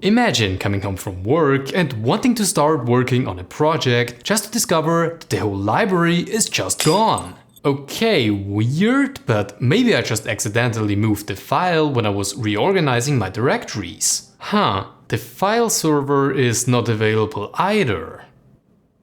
Imagine coming home from work and wanting to start working on a project just to discover that the whole library is just gone. Okay, weird, but maybe I just accidentally moved the file when I was reorganizing my directories. The Fileserver is not available either.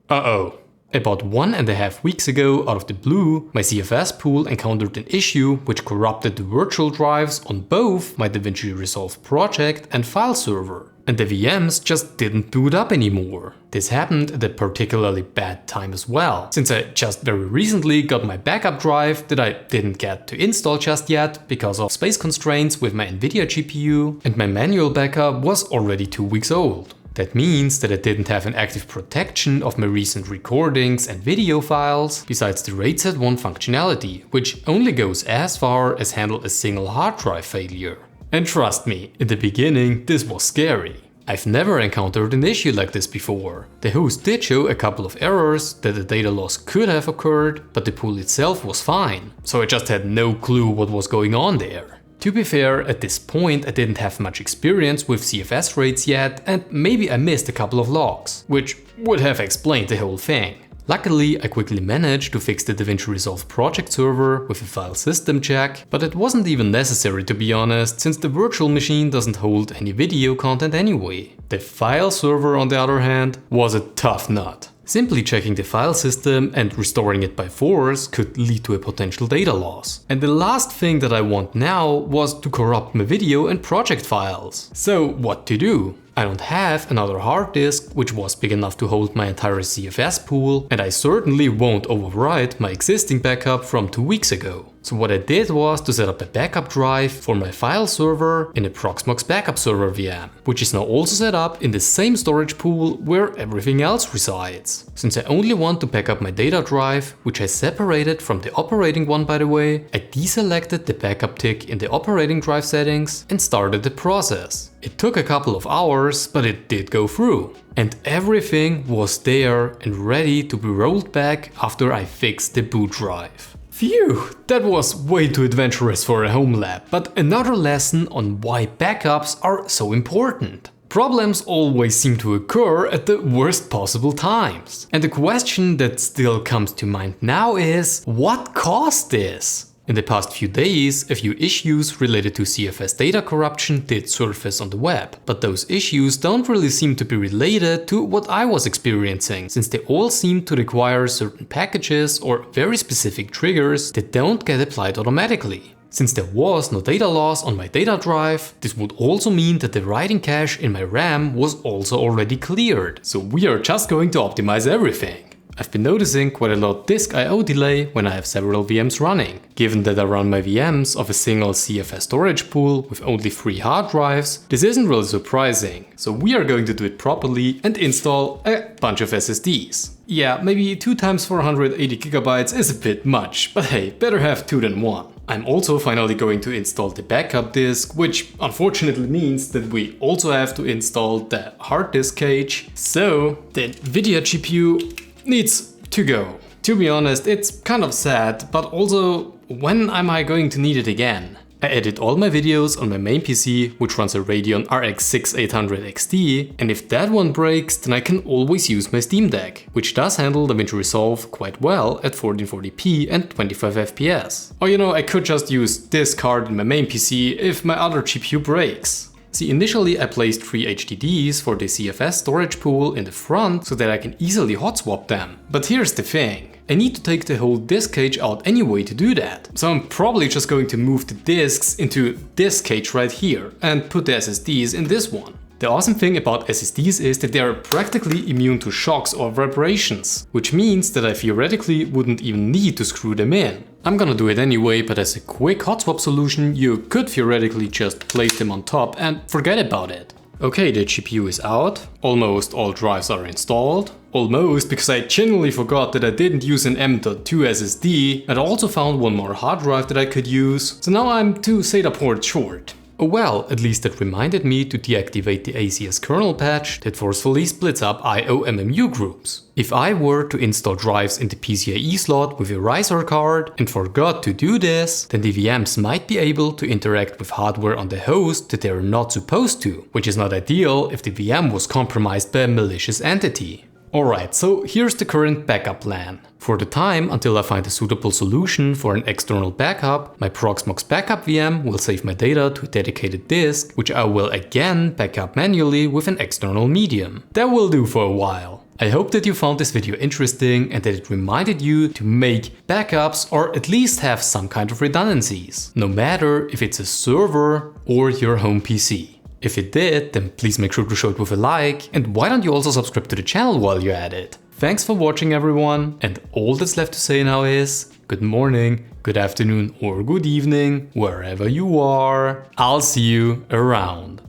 Uh-oh. About 1.5 weeks ago, out of the blue, my CFS pool encountered an issue which corrupted the virtual drives on both my DaVinci Resolve project and Fileserver. And the VMs just didn't boot up anymore. This happened at a particularly bad time as well, since I just very recently got my backup drive that I didn't get to install just yet because of space constraints with my NVIDIA GPU, and my manual backup was already 2 weeks old. That means that I didn't have an active protection of my recent recordings and video files, besides the RAID set 1 functionality, which only goes as far as handle a single hard drive failure. And trust me, in the beginning this was scary. I've never encountered an issue like this before. The host did show a couple of errors that a data loss could have occurred, but the pool itself was fine, so I just had no clue what was going on there. To be fair, at this point I didn't have much experience with CFS RAIDs yet, and maybe I missed a couple of logs, which would have explained the whole thing. Luckily, I quickly managed to fix the DaVinci Resolve project server with a file system check, but it wasn't even necessary to be honest, since the virtual machine doesn't hold any video content anyway. The file server, on the other hand, was a tough nut. Simply checking the file system and restoring it by force could lead to a potential data loss. And the last thing that I want now was to corrupt my video and project files. So what to do? I don't have another hard disk which was big enough to hold my entire CFS pool, and I certainly won't overwrite my existing backup from 2 weeks ago. So what I did was to set up a backup drive for my file server in a Proxmox backup server VM, which is now also set up in the same storage pool where everything else resides. Since I only want to back up my data drive, which I separated from the operating one by the way, I deselected the backup tick in the operating drive settings and started the process. It took a couple of hours, but it did go through. And everything was there and ready to be rolled back after I fixed the boot drive. Phew, that was way too adventurous for a home lab, but another lesson on why backups are so important. Problems always seem to occur at the worst possible times. And the question that still comes to mind now is, what caused this? In the past few days, a few issues related to CFS data corruption did surface on the web, but those issues don't really seem to be related to what I was experiencing, since they all seem to require certain packages or very specific triggers that don't get applied automatically. Since there was no data loss on my data drive, this would also mean that the writing cache in my RAM was also already cleared, so we are just going to optimize everything. I've been noticing quite a lot disk I/O delay when I have several VMs running. Given that I run my VMs off a single CFS storage pool with only 3 hard drives, this isn't really surprising, so we are going to do it properly and install a bunch of SSDs. Yeah, maybe 2 times 480 GB is a bit much, but hey, better have 2 than 1. I'm also finally going to install the backup disk, which unfortunately means that we also have to install the hard disk cage. So the NVIDIA GPU needs to go. To be honest, it's kind of sad, but also, when am I going to need it again? I edit all my videos on my main PC, which runs a Radeon RX 6800 XT, and if that one breaks, then I can always use my Steam Deck, which does handle DaVinci Resolve quite well at 1440p and 25 FPS. Or you know, I could just use this card in my main PC if my other GPU breaks. See, initially I placed 3 HDDs for the CFS storage pool in the front so that I can easily hot swap them. But here's the thing. I need to take the whole disk cage out anyway to do that. So I'm probably just going to move the disks into this cage right here and put the SSDs in this one. The awesome thing about SSDs is that they are practically immune to shocks or vibrations, which means that I theoretically wouldn't even need to screw them in. I'm gonna do it anyway, but as a quick hot swap solution, you could theoretically just place them on top and forget about it. Okay, the GPU is out, almost all drives are installed. Almost, because I genuinely forgot that I didn't use an M.2 SSD, and I also found one more hard drive that I could use, so now I'm 2 SATA ports short. Oh well, at least it reminded me to deactivate the ACS kernel patch that forcefully splits up IO-MMU groups. If I were to install drives in the PCIe slot with a riser card and forgot to do this, then the VMs might be able to interact with hardware on the host that they are not supposed to, which is not ideal if the VM was compromised by a malicious entity. Alright, so here's the current backup plan. For the time until I find a suitable solution for an external backup, my Proxmox backup VM will save my data to a dedicated disk, which I will again back up manually with an external medium. That will do for a while. I hope that you found this video interesting and that it reminded you to make backups or at least have some kind of redundancies, no matter if it's a server or your home PC. If it did, then please make sure to show it with a like, and why don't you also subscribe to the channel while you're at it? Thanks for watching everyone, and all that's left to say now is good morning, good afternoon or good evening, wherever you are. I'll see you around.